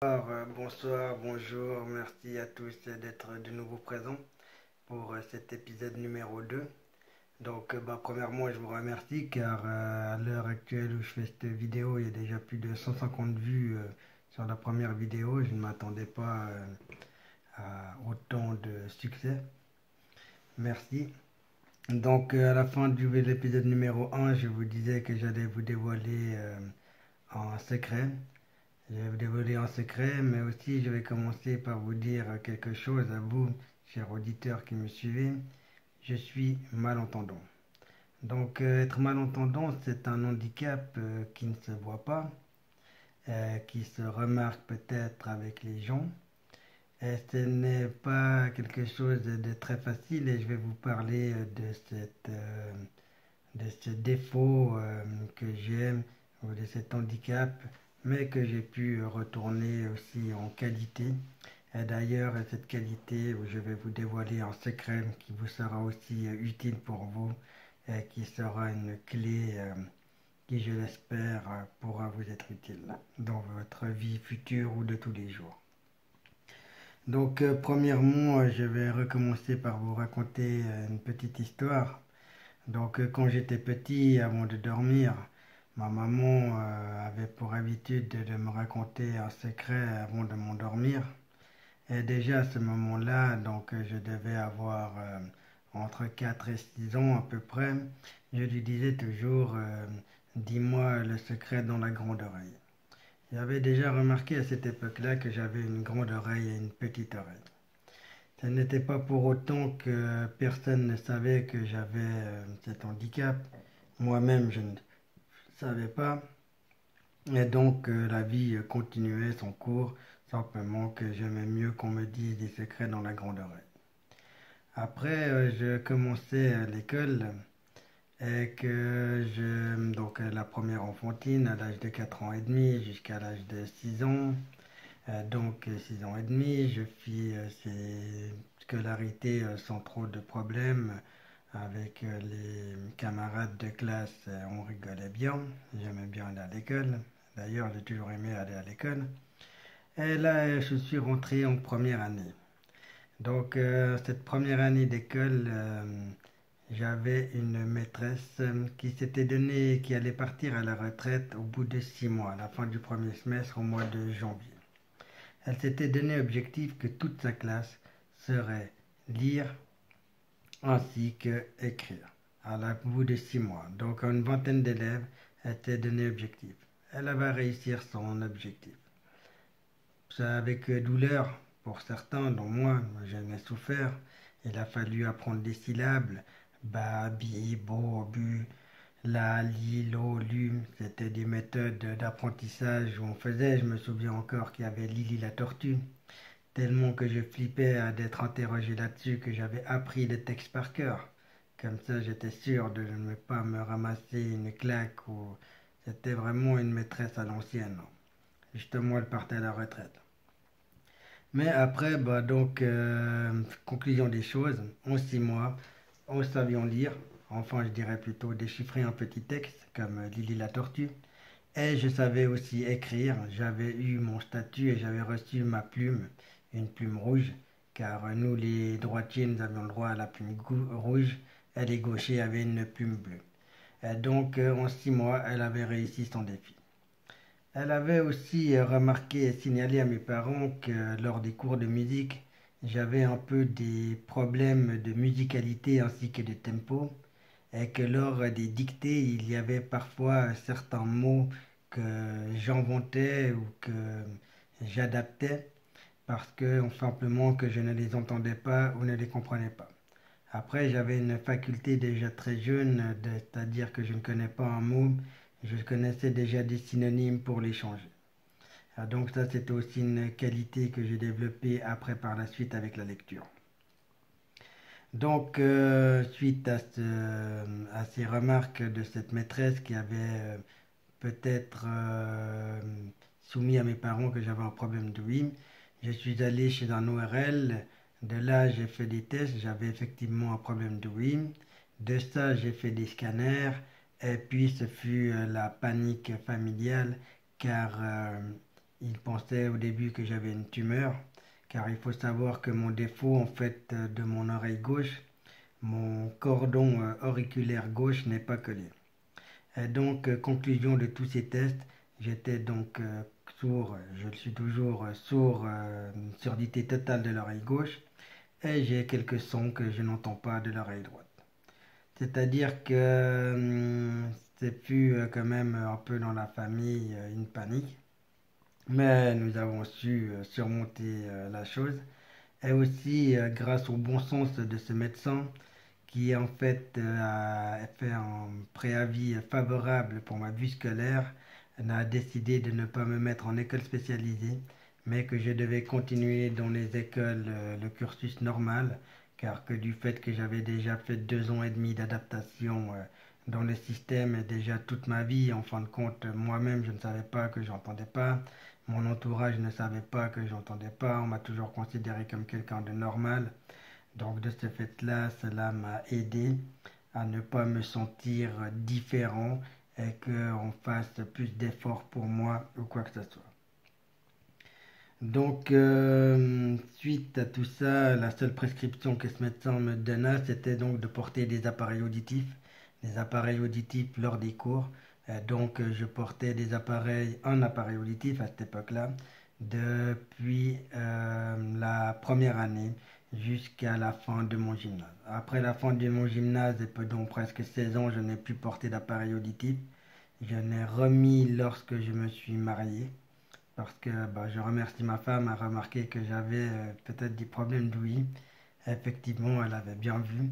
Bonsoir, bonjour, merci à tous d'être de nouveau présents pour cet épisode numéro 2. Premièrement, je vous remercie car à l'heure actuelle où je fais cette vidéo, il y a déjà plus de 150 vues sur la première vidéo. Je ne m'attendais pas à autant de succès. Merci. À la fin de l'épisode numéro 1, je vous disais que j'allais vous dévoiler un secret. Je vais vous dévoiler un secret, mais aussi je vais commencer par vous dire quelque chose à vous, chers auditeurs qui me suivez. Je suis malentendant. Être malentendant, c'est un handicap qui ne se voit pas, qui se remarque peut-être avec les gens. Et ce n'est pas quelque chose de très facile et je vais vous parler de ce défaut que j'ai ou de cet handicap, mais que j'ai pu retourner aussi en qualité. Et d'ailleurs, cette qualité où je vais vous dévoiler un secret qui vous sera aussi utile pour vous et qui sera une clé qui, je l'espère, pourra vous être utile dans votre vie future ou de tous les jours. Premièrement, je vais recommencer par vous raconter une petite histoire. Quand j'étais petit, avant de dormir, ma maman avait pour habitude de me raconter un secret avant de m'endormir. Et déjà à ce moment-là, je devais avoir entre 4 et 6 ans à peu près. Je lui disais toujours, dis-moi le secret dans la grande oreille. J'avais déjà remarqué à cette époque-là que j'avais une grande oreille et une petite oreille. Ce n'était pas pour autant que personne ne savait que j'avais cet handicap. Moi-même, je ne savais pas. Et la vie continuait son cours, simplement que j'aimais mieux qu'on me dise des secrets dans la grande oreille. Après, je commençais à l'école et la première enfantine à l'âge de 4 ans et demi jusqu'à l'âge de 6 ans. 6 ans et demi, je fis ces scolarités sans trop de problèmes avec les camarades de classe. On rigolait bien, j'aimais bien aller à l'école. D'ailleurs, j'ai toujours aimé aller à l'école. Et là, je suis rentré en première année. Cette première année d'école, j'avais une maîtresse qui s'était donnée, qui allait partir à la retraite au bout de 6 mois, à la fin du premier semestre, au mois de janvier. Elle s'était donné objectif que toute sa classe serait lire ainsi que écrire à la bout de 6 mois. Donc une vingtaine d'élèves étaient donné objectif. Elle va réussir son objectif. Ça avec douleur pour certains, dont moi j'en ai souffert. Il a fallu apprendre des syllabes, ba, bi, bo, bu, la, li, lo, lu. C'était des méthodes d'apprentissage où on faisait. Je me souviens encore qu'il y avait Lily la tortue. Tellement que je flippais d'être interrogé là-dessus que j'avais appris le texte par cœur. Comme ça, j'étais sûr de ne pas me ramasser une claque ou c'était vraiment une maîtresse à l'ancienne. Justement, elle partait à la retraite. Mais après, conclusion des choses, en 6 mois, on savions lire, enfin je dirais plutôt déchiffrer un petit texte comme Lily la tortue. Et je savais aussi écrire, j'avais eu mon statut et j'avais reçu ma plume, une plume rouge, car nous les droitiers, nous avions le droit à la plume rouge et les gauchers avaient une plume bleue. Et en 6 mois, elle avait réussi son défi. Elle avait aussi remarqué et signalé à mes parents que lors des cours de musique, j'avais un peu des problèmes de musicalité ainsi que de tempo, et que lors des dictées, il y avait parfois certains mots que j'inventais ou que j'adaptais parce que simplement que je ne les entendais pas ou ne les comprenais pas. Après, j'avais une faculté déjà très jeune, c'est-à-dire que je ne connais pas un mot, je connaissais déjà des synonymes pour les changer. Donc ça, c'était aussi une qualité que j'ai développée après par la suite avec la lecture. Suite à ces remarques de cette maîtresse qui avait peut-être soumis à mes parents que j'avais un problème de d'ouïe, je suis allé chez un ORL. De là, j'ai fait des tests, j'avais effectivement un problème de d'ouïe. De ça, j'ai fait des scanners. Et puis, ce fut la panique familiale car Il pensait au début que j'avais une tumeur, car il faut savoir que mon défaut, en fait, de mon oreille gauche, mon cordon auriculaire gauche n'est pas collé. Et donc, conclusion de tous ces tests, j'étais donc sourd, je le suis toujours sourd, surdité totale de l'oreille gauche, et j'ai quelques sons que je n'entends pas de l'oreille droite. C'est-à-dire que c'est fut quand même un peu dans la famille une panique, mais nous avons su surmonter la chose. Et aussi grâce au bon sens de ce médecin qui en fait a fait un préavis favorable pour ma vue scolaire, a décidé de ne pas me mettre en école spécialisée, mais que je devais continuer dans les écoles le cursus normal, car que du fait que j'avais déjà fait 2 ans et demi d'adaptation dans le système et déjà toute ma vie, en fin de compte, moi-même je ne savais pas que j'entendais pas, mon entourage ne savait pas que j'entendais pas, on m'a toujours considéré comme quelqu'un de normal. Donc de ce fait-là, cela m'a aidé à ne pas me sentir différent et qu'on fasse plus d'efforts pour moi ou quoi que ce soit. Donc, suite à tout ça, la seule prescription que ce médecin me donna, c'était donc de porter des appareils auditifs lors des cours. Donc, je portais un appareil auditif à cette époque-là, depuis la première année jusqu'à la fin de mon gymnase. Après la fin de mon gymnase, et donc presque 16 ans, je n'ai plus porté d'appareil auditif. Je n'ai remis lorsque je me suis marié parce que je remercie ma femme à remarquer que j'avais peut-être des problèmes d'ouïe. Effectivement, elle avait bien vu.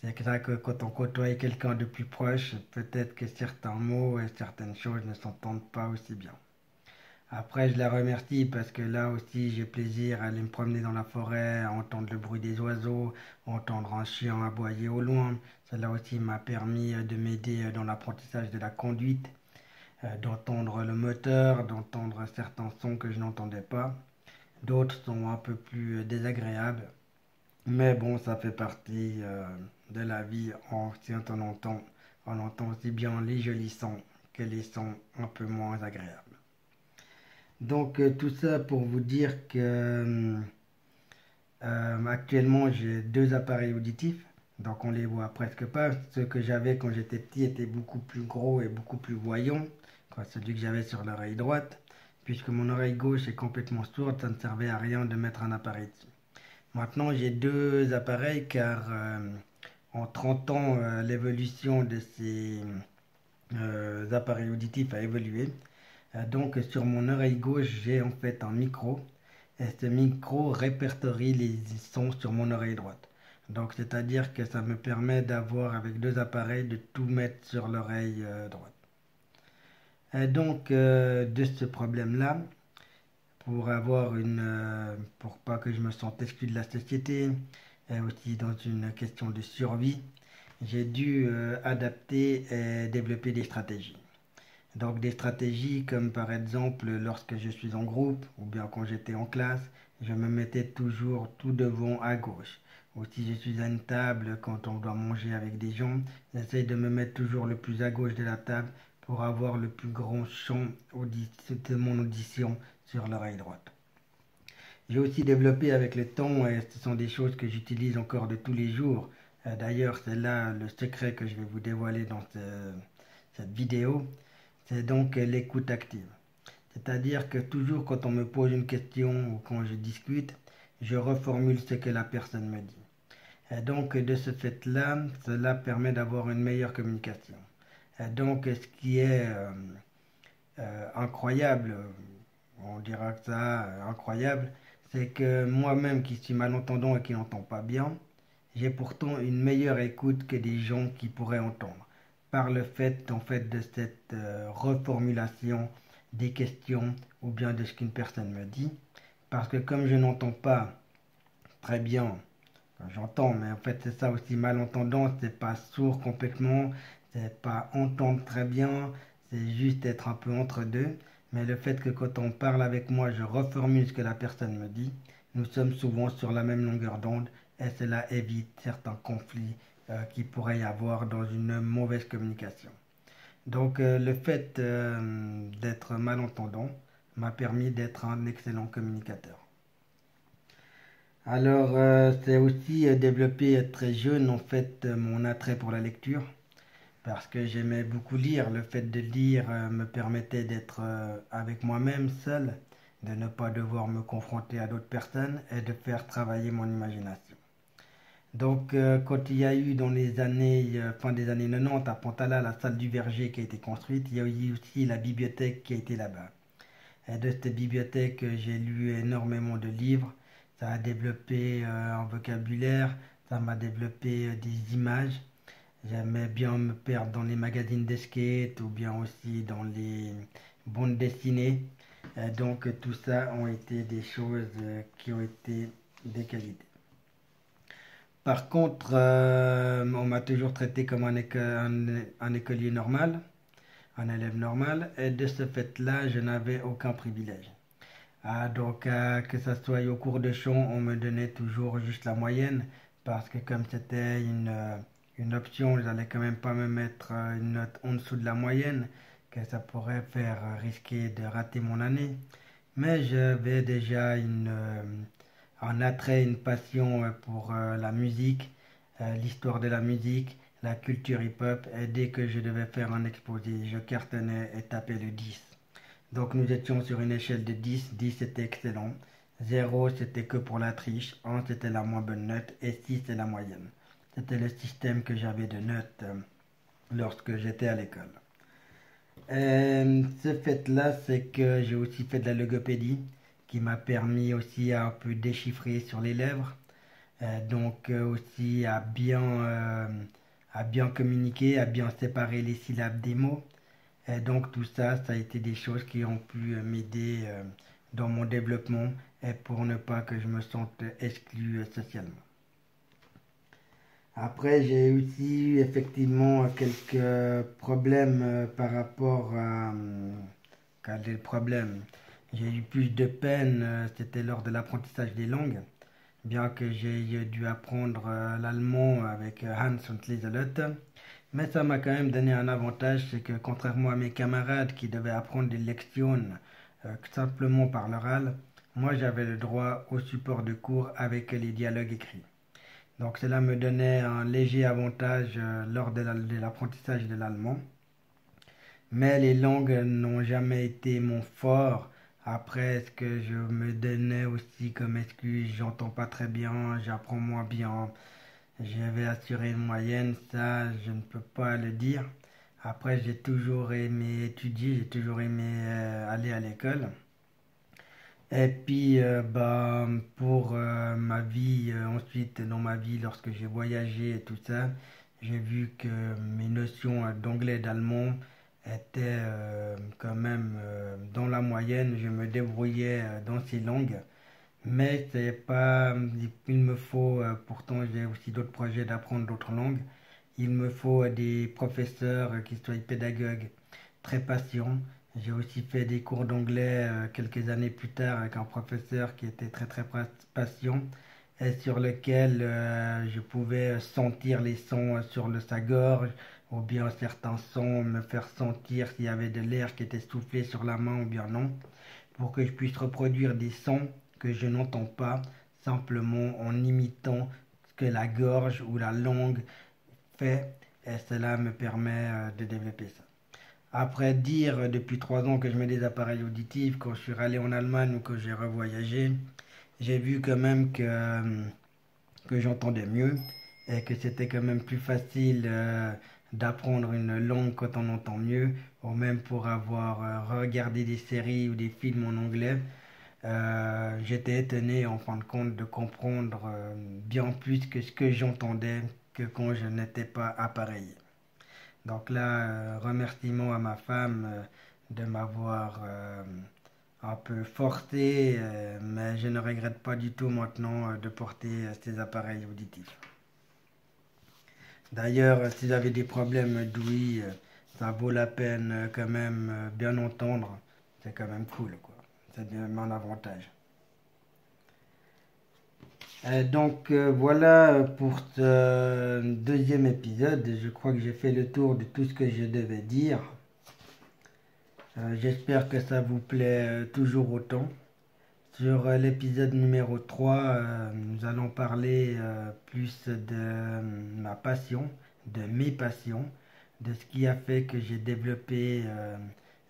C'est vrai que quand on côtoie quelqu'un de plus proche, peut-être que certains mots et certaines choses ne s'entendent pas aussi bien. Après, je la remercie parce que là aussi, j'ai plaisir à aller me promener dans la forêt, à entendre le bruit des oiseaux, entendre un chien aboyer au loin. Cela aussi m'a permis de m'aider dans l'apprentissage de la conduite, d'entendre le moteur, d'entendre certains sons que je n'entendais pas. D'autres sont un peu plus désagréables. Mais bon, ça fait partie de la vie. Si on entend aussi bien les jolis sons que les sons un peu moins agréables. Donc tout ça pour vous dire que actuellement j'ai 2 appareils auditifs, donc on les voit presque pas. Ceux que j'avais quand j'étais petit étaient beaucoup plus gros et beaucoup plus voyants que celui que j'avais sur l'oreille droite. Puisque mon oreille gauche est complètement sourde, ça ne servait à rien de mettre un appareil dessus. Maintenant j'ai 2 appareils car en 30 ans l'évolution de ces appareils auditifs a évolué. Donc sur mon oreille gauche, j'ai en fait un micro et ce micro répertorie les sons sur mon oreille droite. Donc c'est-à-dire que ça me permet d'avoir avec 2 appareils de tout mettre sur l'oreille droite. Et donc de ce problème-là, pour pas que je me sente exclu de la société, et aussi dans une question de survie, j'ai dû adapter et développer des stratégies. Donc des stratégies comme par exemple lorsque je suis en groupe ou bien quand j'étais en classe, je me mettais toujours tout devant à gauche. Ou si je suis à une table, quand on doit manger avec des gens, j'essaye de me mettre toujours le plus à gauche de la table pour avoir le plus grand champ de mon audition sur l'oreille droite. J'ai aussi développé avec le temps, et ce sont des choses que j'utilise encore de tous les jours. D'ailleurs, c'est là le secret que je vais vous dévoiler dans cette vidéo. C'est donc l'écoute active. C'est-à-dire que toujours quand on me pose une question ou quand je discute, je reformule ce que la personne me dit. Et donc de ce fait-là, cela permet d'avoir une meilleure communication. Et donc ce qui est incroyable, on dira que ça, incroyable, c'est que moi-même qui suis malentendant et qui n'entends pas bien, j'ai pourtant une meilleure écoute que des gens qui pourraient entendre par le fait en fait de cette reformulation des questions ou bien de ce qu'une personne me dit, parce que comme je n'entends pas très bien, j'entends, mais en fait c'est ça aussi malentendant, c'est pas sourd complètement, c'est pas entendre très bien, c'est juste être un peu entre deux, mais le fait que quand on parle avec moi, je reformule ce que la personne me dit, nous sommes souvent sur la même longueur d'onde et cela évite certains conflits qu'il pourrait y avoir dans une mauvaise communication. Donc le fait d'être malentendant m'a permis d'être un excellent communicateur. Alors, c'est aussi développé très jeune en fait mon attrait pour la lecture parce que j'aimais beaucoup lire. Le fait de lire me permettait d'être avec moi-même seul, de ne pas devoir me confronter à d'autres personnes et de faire travailler mon imagination. Donc, quand il y a eu dans les années, fin des années 90 à Pantala, la salle du Verger qui a été construite, il y a eu aussi la bibliothèque qui a été là-bas. Et de cette bibliothèque, j'ai lu énormément de livres. Ça a développé un vocabulaire, ça m'a développé des images. J'aimais bien me perdre dans les magazines de skate ou bien aussi dans les bandes dessinées. Donc tout ça ont été des choses qui ont été des qualités. Par contre, on m'a toujours traité comme un écolier normal, un élève normal, et de ce fait-là, je n'avais aucun privilège. Donc, que ça soit au cours de chant, on me donnait toujours juste la moyenne, parce que comme c'était une option, je n'allais quand même pas me mettre une note en dessous de la moyenne, que ça pourrait faire risquer de rater mon année. Mais j'avais déjà un attrait, une passion pour la musique, l'histoire de la musique, la culture hip-hop, et dès que je devais faire un exposé, je cartonnais et tapais le 10. Donc nous étions sur une échelle de 10, 10 c'était excellent, 0 c'était que pour la triche, 1 c'était la moins bonne note et 6 c'était la moyenne. C'était le système que j'avais de notes lorsque j'étais à l'école. Ce fait-là, c'est que j'ai aussi fait de la logopédie qui m'a permis aussi à un peu déchiffrer sur les lèvres, donc aussi à bien communiquer, à bien séparer les syllabes des mots. Et donc tout ça, ça a été des choses qui ont pu m'aider dans mon développement et pour ne pas que je me sente exclu socialement. Après, j'ai aussi eu effectivement quelques problèmes par rapport à... quel problème? J'ai eu plus de peine, c'était lors de l'apprentissage des langues. Bien que j'ai dû apprendre l'allemand avec Hans und Lieselotte. Mais ça m'a quand même donné un avantage, c'est que contrairement à mes camarades qui devaient apprendre des lections simplement par l'oral, moi j'avais le droit au support de cours avec les dialogues écrits. Donc cela me donnait un léger avantage lors de l'apprentissage de l'allemand. Mais les langues n'ont jamais été mon fort. Après, ce que je me donnais aussi comme excuse, j'entends pas très bien, j'apprends moins bien, j'avais assuré une moyenne, ça je ne peux pas le dire. Après, j'ai toujours aimé étudier, j'ai toujours aimé aller à l'école. Et puis, pour ma vie, ensuite, dans ma vie, lorsque j'ai voyagé et tout ça, j'ai vu que mes notions d'anglais et d'allemand étaient quand même dans la moyenne. Je me débrouillais dans ces langues. Mais c'est pas, il me faut, pourtant j'ai aussi d'autres projets d'apprendre d'autres langues. Il me faut des professeurs qui soient pédagogues très patients. J'ai aussi fait des cours d'anglais quelques années plus tard avec un professeur qui était très très patient et sur lequel je pouvais sentir les sons sur sa gorge ou bien certains sons me faire sentir s'il y avait de l'air qui était soufflé sur la main ou bien non pour que je puisse reproduire des sons que je n'entends pas simplement en imitant ce que la gorge ou la langue fait et cela me permet de développer ça. Après dire depuis 3 ans que je mets des appareils auditifs, quand je suis allé en Allemagne ou que j'ai revoyagé, j'ai vu quand même que j'entendais mieux et que c'était quand même plus facile d'apprendre une langue quand on entend mieux, ou même pour avoir regardé des séries ou des films en anglais. J'étais étonné en fin de compte de comprendre bien plus que ce que j'entendais que quand je n'étais pas appareillé. Donc là, remerciement à ma femme de m'avoir un peu forcé, mais je ne regrette pas du tout maintenant de porter ces appareils auditifs. D'ailleurs, si j'avais des problèmes d'ouïe, ça vaut la peine quand même bien entendre. C'est quand même cool, quoi. C'est bien mon avantage. Donc voilà pour ce deuxième épisode. Je crois que j'ai fait le tour de tout ce que je devais dire. J'espère que ça vous plaît toujours autant. Sur l'épisode numéro 3, nous allons parler plus de ma passion, de mes passions, de ce qui a fait que j'ai développé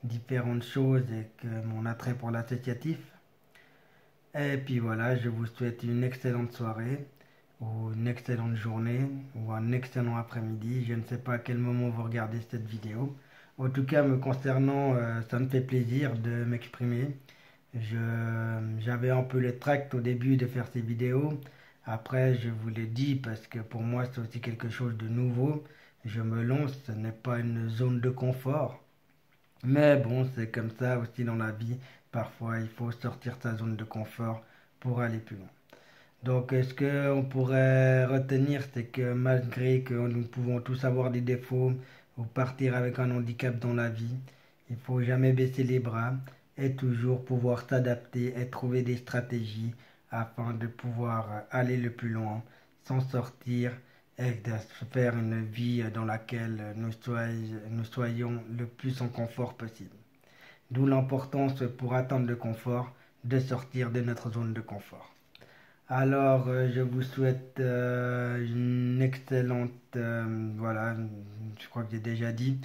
différentes choses et que mon attrait pour l'associatif. Et puis voilà, je vous souhaite une excellente soirée, ou une excellente journée, ou un excellent après-midi. Je ne sais pas à quel moment vous regardez cette vidéo. En tout cas, me concernant, ça me fait plaisir de m'exprimer. J'avais un peu le tract au début de faire ces vidéos. Après, je vous l'ai dit parce que pour moi, c'est aussi quelque chose de nouveau. Je me lance, ce n'est pas une zone de confort. Mais bon, c'est comme ça aussi dans la vie. Parfois, il faut sortir de sa zone de confort pour aller plus loin. Donc, ce qu'on pourrait retenir, c'est que malgré que nous pouvons tous avoir des défauts ou partir avec un handicap dans la vie, il faut jamais baisser les bras et toujours pouvoir s'adapter et trouver des stratégies afin de pouvoir aller le plus loin, s'en sortir et de se faire une vie dans laquelle nous soyons le plus en confort possible. D'où l'importance pour atteindre le confort de sortir de notre zone de confort. Alors, je vous souhaite une excellente, voilà, je crois que j'ai déjà dit,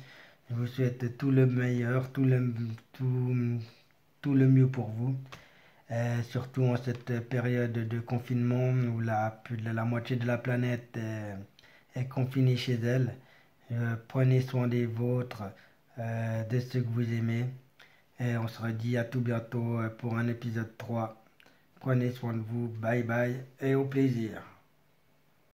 je vous souhaite tout le meilleur, tout, tout le mieux pour vous, surtout en cette période de confinement où plus de la moitié de la planète est confinée chez elle. Prenez soin des vôtres, de ceux que vous aimez, et on se redit à tout bientôt pour un épisode 3. Prenez soin de vous, bye bye et au plaisir.